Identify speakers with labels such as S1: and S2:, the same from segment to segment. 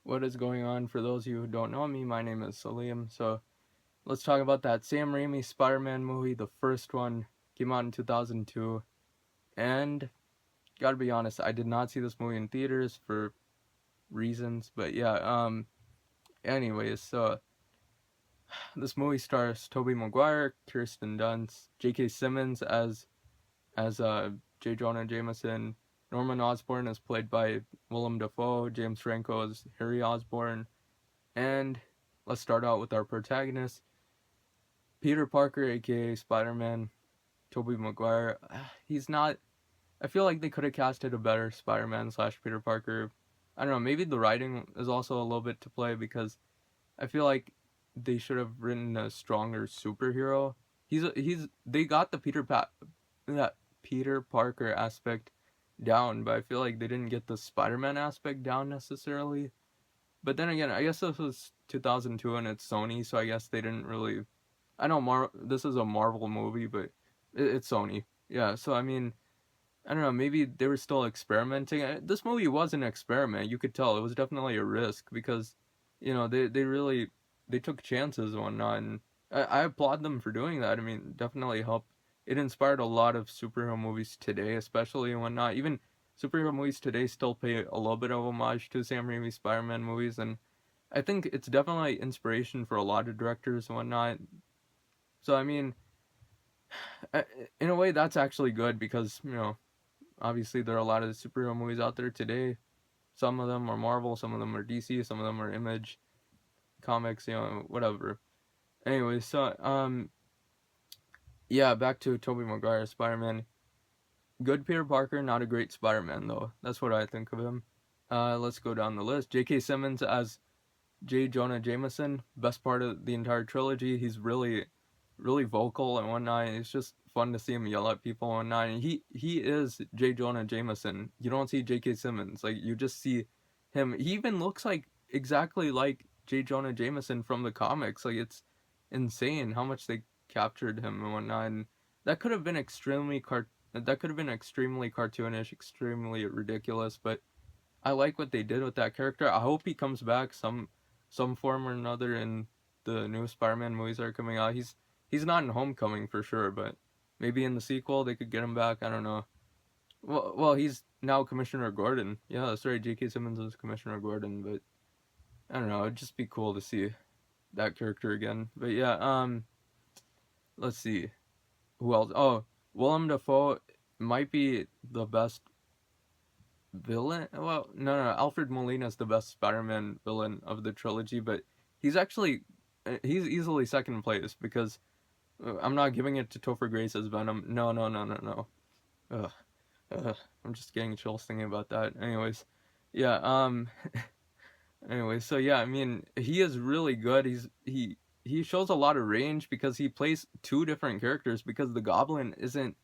S1: What is going on? For those of you who don't know me, my name is Salim. So let's talk about that Sam Raimi Spider-Man movie. The first one came out in 2002, and gotta be honest, I did not see this movie in theaters for reasons. But yeah, anyways, so this movie stars Tobey Maguire, Kirsten Dunst, J.K. Simmons as J. Jonah Jameson. Norman Osborn is played by Willem Dafoe. James Franco is Harry Osborn. And let's start out with our protagonist, Peter Parker, aka Spider-Man, Tobey Maguire. He's not. I feel like they could have casted a better Spider-Man slash Peter Parker. I don't know. Maybe the writing is also a little bit to play because I feel like they should have written a stronger superhero. He's they got the that Peter Parker aspect down, but I feel like they didn't get the Spider-Man aspect down necessarily. But then again, I guess this was 2002 and it's Sony, so I guess they didn't really. I know this is a Marvel movie, but it's Sony. Yeah, so I mean, I don't know. Maybe they were still experimenting. This movie was an experiment. You could tell it was definitely a risk because, they really they took chances and whatnot, and I applaud them for doing that. I mean, definitely helped. It inspired a lot of superhero movies today, especially and whatnot. Even superhero movies today still pay a little bit of homage to Sam Raimi Spider-Man movies, and I think it's definitely inspiration for a lot of directors and whatnot. So I mean, uh, in a way, that's actually good because obviously there are a lot of superhero movies out there today. Some of them are Marvel, some of them are DC, some of them are Image Comics, whatever. Anyway, so yeah, back to Tobey Maguire Spider-Man. Good Peter Parker, not a great Spider-Man though. That's what I think of him. Let's go down the list. J.K. Simmons as J. Jonah Jameson, best part of the entire trilogy. He's really vocal and whatnot. It's just fun to see him yell at people and whatnot. And he is J. Jonah Jameson. You don't see J.K. Simmons. Like you just see him. He even looks like exactly like J. Jonah Jameson from the comics. Like it's insane how much they captured him and whatnot. And that could have been that could have been extremely cartoonish, extremely ridiculous. But I like what they did with that character. I hope he comes back some form or another in the new Spider-Man movies that are coming out. He's not in Homecoming for sure, but maybe in the sequel they could get him back. I don't know. Well, he's now Commissioner Gordon. Yeah, that's right. J.K. Simmons is Commissioner Gordon, but I don't know. It'd just be cool to see that character again. But yeah, let's see who else. Oh, Willem Dafoe might be the best villain. Well, no. Alfred Molina is the best Spider-Man villain of the trilogy, but he's actually he's easily second place because I'm not giving it to Topher Grace as Venom. No. Ugh, ugh, I'm just getting chills thinking about that. Anyways, yeah. Anyway, so yeah, I mean, he is really good. He shows a lot of range because he plays two different characters. Because the Goblin isn't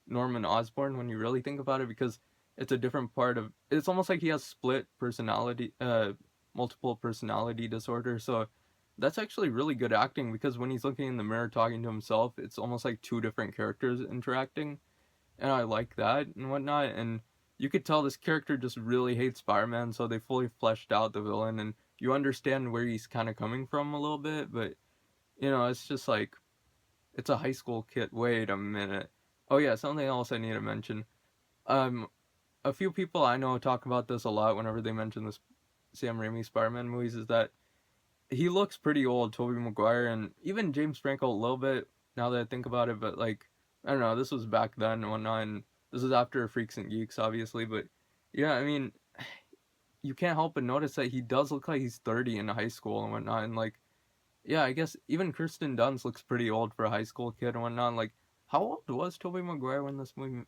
S1: Norman Osborn when you really think about it, because it's a different part of. It's almost like he has split personality, multiple personality disorder. So that's actually really good acting because when he's looking in the mirror talking to himself, it's almost like two different characters interacting, and I like that and whatnot. And you could tell this character just really hates Spider-Man, so they fully fleshed out the villain, and you understand where he's kind of coming from a little bit. But it's just like it's a high school kid. Wait a minute. Oh yeah, something else I need to mention. Um, a few people I know talk about this a lot whenever they mention this Sam Raimi Spider-Man movies. Is that he looks pretty old, Tobey Maguire, and even James Franco a little bit. Now that I think about it, but like I don't know, this was back then and whatnot. And this is after Freaks and Geeks, obviously, but yeah, I mean, you can't help but notice that he does look like he's 30 in high school and whatnot. And like, yeah, I guess even Kirsten Dunst looks pretty old for a high school kid and whatnot. Like, how old was Tobey Maguire when this movie?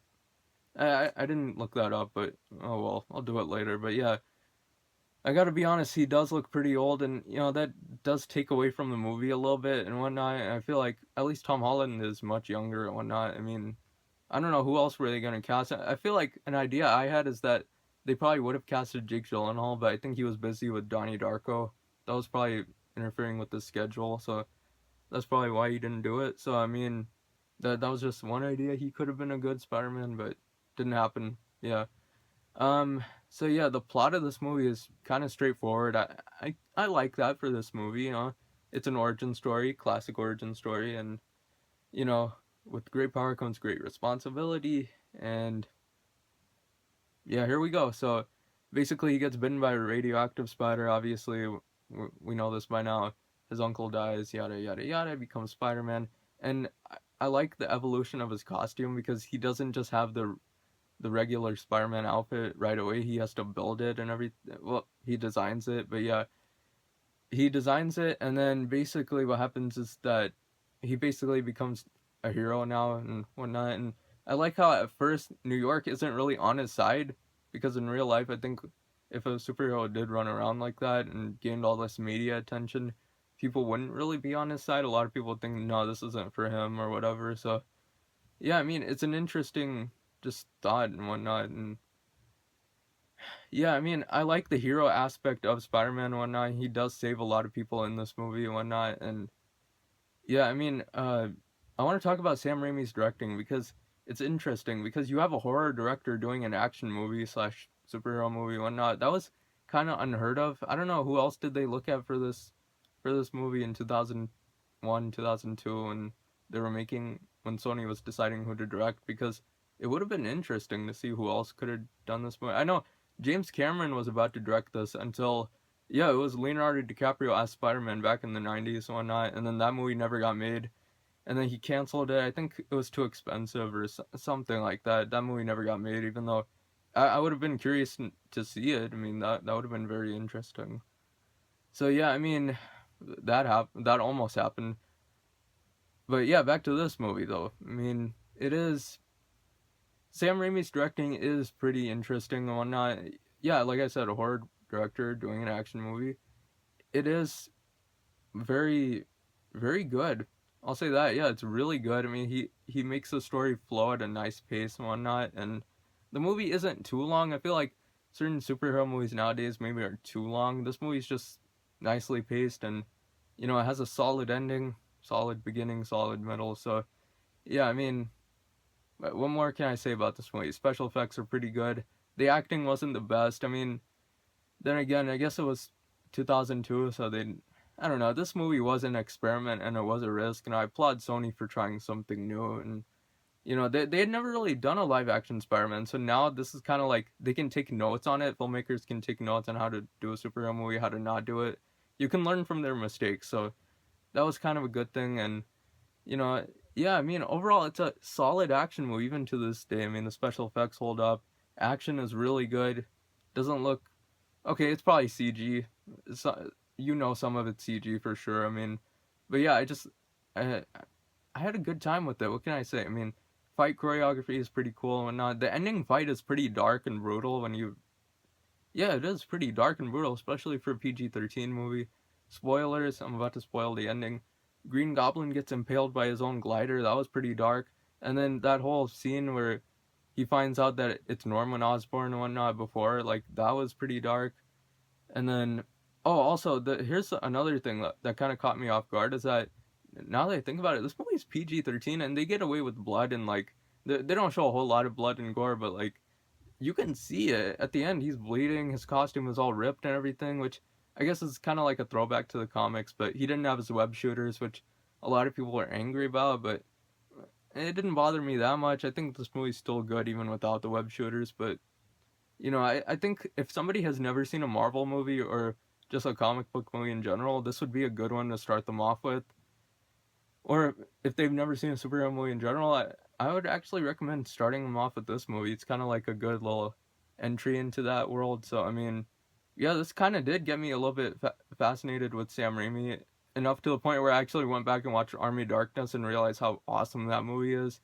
S1: I didn't look that up, but oh well, I'll do it later. But yeah, I gotta be honest, he does look pretty old, and that does take away from the movie a little bit and whatnot. I feel like at least Tom Holland is much younger and whatnot. I mean, I don't know who else were they gonna cast. I feel like an idea I had is that they probably would have casted Jake Gyllenhaal, but I think he was busy with Donnie Darko. That was probably interfering with the schedule, so that's probably why he didn't do it. So I mean, that was just one idea. He could have been a good Spider-Man, but didn't happen. Yeah. Um. So yeah, the plot of this movie is kind of straightforward. I like that for this movie. It's an origin story, classic origin story, and you know, with great power comes great responsibility. And yeah, here we go. So basically, he gets bitten by a radioactive spider. Obviously, we know this by now. His uncle dies, yada yada yada. Becomes Spider-Man, and I like the evolution of his costume because he doesn't just have the regular Spider-Man outfit right away. He has to build it and everything. Well, he designs it, but yeah, he designs it, and then basically what happens is that he basically becomes a hero now and whatnot. And I like how at first New York isn't really on his side because in real life, I think if a superhero did run around like that and gained all this media attention, people wouldn't really be on his side. A lot of people think, no, this isn't for him or whatever. So yeah, I mean, it's an interesting just thought and whatnot. And yeah, I mean, I like the hero aspect of Spider-Man and whatnot. He does save a lot of people in this movie and whatnot. And yeah, I mean, I want to talk about Sam Raimi's directing because it's interesting because you have a horror director doing an action movie slash superhero movie and whatnot. That was kind of unheard of. I don't know who else did they look at for this movie in 2001, 2002 when they were making when Sony was deciding who to direct because it would have been interesting to see who else could have done this movie. I know James Cameron was about to direct this until yeah, it was Leonardo DiCaprio as Spider-Man back in the 90s and whatnot, and then that movie never got made. And then he canceled it. I think it was too expensive or something like that. That movie never got made, even though I would have been curious to see it. I mean, that would have been very interesting. So yeah, I mean, that almost happened. But yeah, back to this movie though. I mean, it is Sam Raimi's directing is pretty interesting and whatnot. Yeah, like I said, a horror director doing an action movie. It is very very good. I'll say that. Yeah, it's really good. I mean, he makes the story flow at a nice pace and whatnot, and the movie isn't too long. I feel like certain superhero movies nowadays maybe are too long. This movie's just nicely paced, and it has a solid ending, solid beginning, solid middle. So yeah, I mean, what more can I say about this movie? Special effects are pretty good. The acting wasn't the best. I mean, then again, I guess it was 2002, so they, I don't know. This movie was an experiment and it was a risk, and I applaud Sony for trying something new. And they had never really done a live action Spider-Man, so now this is kind of like they can take notes on it. Filmmakers can take notes on how to do a superhero movie, how to not do it. You can learn from their mistakes, so that was kind of a good thing. And you know, yeah, I mean, overall, it's a solid action movie even to this day. I mean, the special effects hold up. Action is really good. Doesn't look okay. It's probably CG. So, some of it's CG for sure. I mean, but yeah, I, I had a good time with it. What can I say? I mean, fight choreography is pretty cool and whatnot. The ending fight is pretty dark and brutal yeah, it is pretty dark and brutal, especially for a PG-13 movie. Spoilers, I'm about to spoil the ending. Green Goblin gets impaled by his own glider. That was pretty dark. And then that whole scene where he finds out that it's Norman Osborn and whatnot before, like, that was pretty dark. And then, oh, also, here's another thing that kind of caught me off guard is that now that I think about it, this movie's PG-13 and they get away with blood and, like, they don't show a whole lot of blood and gore, but, like, you can see it at the end. He's bleeding. His costume is all ripped and everything, which I guess is kind of like a throwback to the comics. But he didn't have his web shooters, which a lot of people were angry about. But it didn't bother me that much. I think this movie's still good even without the web shooters. But I think if somebody has never seen a Marvel movie or just a comic book movie in general, this would be a good one to start them off with. Or if they've never seen a superhero movie in general, I would actually recommend starting them off with this movie. It's kind of like a good little entry into that world. So, I mean, yeah, this kind of did get me a little bit fascinated with Sam Raimi, enough to the point where I actually went back and watched Army of Darkness and realized how awesome that movie is.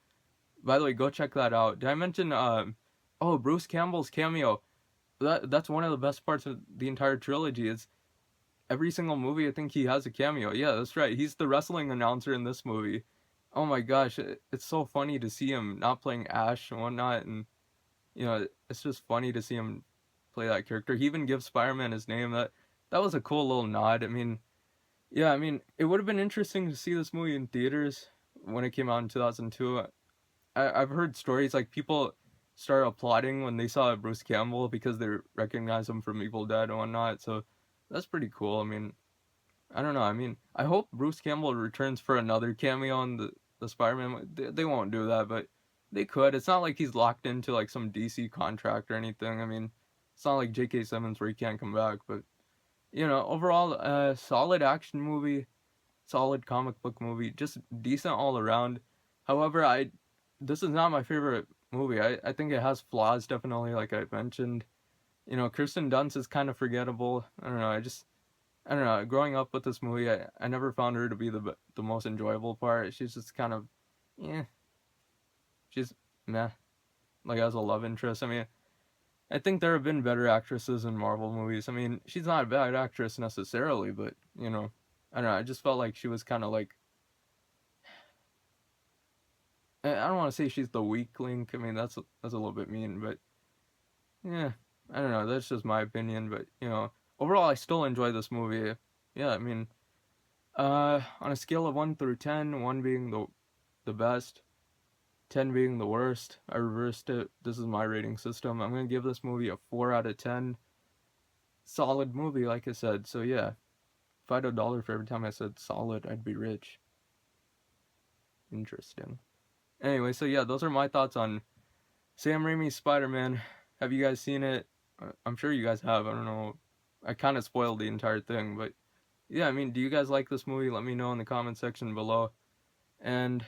S1: By the way, go check that out. Did I mention, oh, Bruce Campbell's cameo? That's one of the best parts of the entire trilogy. Is every single movie I think he has a cameo. Yeah, that's right. He's the wrestling announcer in this movie. Oh my gosh, it's so funny to see him not playing Ash and whatnot, and it's just funny to see him play that character. He even gives Spider-Man his name. That was a cool little nod. I mean, yeah, I mean, it would have been interesting to see this movie in theaters when it came out in 2002. I've heard stories like people started applauding when they saw Bruce Campbell because they recognized him from Evil Dead and whatnot. So that's pretty cool. I mean, I don't know. I mean, I hope Bruce Campbell returns for another cameo in the Spider-Man. They won't do that, but they could. It's not like he's locked into like some DC contract or anything. I mean, it's not like J.K. Simmons where he can't come back. But overall, solid action movie, solid comic book movie, just decent all around. However, this is not my favorite movie. I think it has flaws, definitely, like I mentioned. Kirsten Dunst is kind of forgettable. I don't know. I don't know. Growing up with this movie, I never found her to be the most enjoyable part. She's just kind of, yeah, she's meh. Like as a love interest. I mean, I think there have been better actresses in Marvel movies. I mean, she's not a bad actress necessarily, but I don't know. I just felt like she was kind of like, I don't want to say she's the weak link. I mean, that's a little bit mean, but yeah, I don't know. That's just my opinion. But overall, I still enjoy this movie. Yeah, I mean, on a scale of 1 through 10, 1 being the best, 10 being the worst, I reversed it. This is my rating system. I'm gonna give this movie a 4 out of 10. Solid movie, like I said. So yeah, if I had $1 for every time I said solid, I'd be rich. Interesting. Anyway, so yeah, those are my thoughts on Sam Raimi's Spider-Man. Have you guys seen it? I'm sure you guys have. I don't know. I kind of spoiled the entire thing, but yeah, I mean, do you guys like this movie? Let me know in the comment section below. And,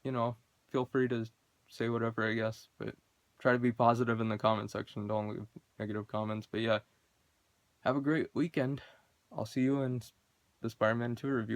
S1: you know, feel free to say whatever, I guess, but try to be positive in the comment section. Don't leave negative comments. But yeah, have a great weekend. I'll see you in the Spider-Man 2 review.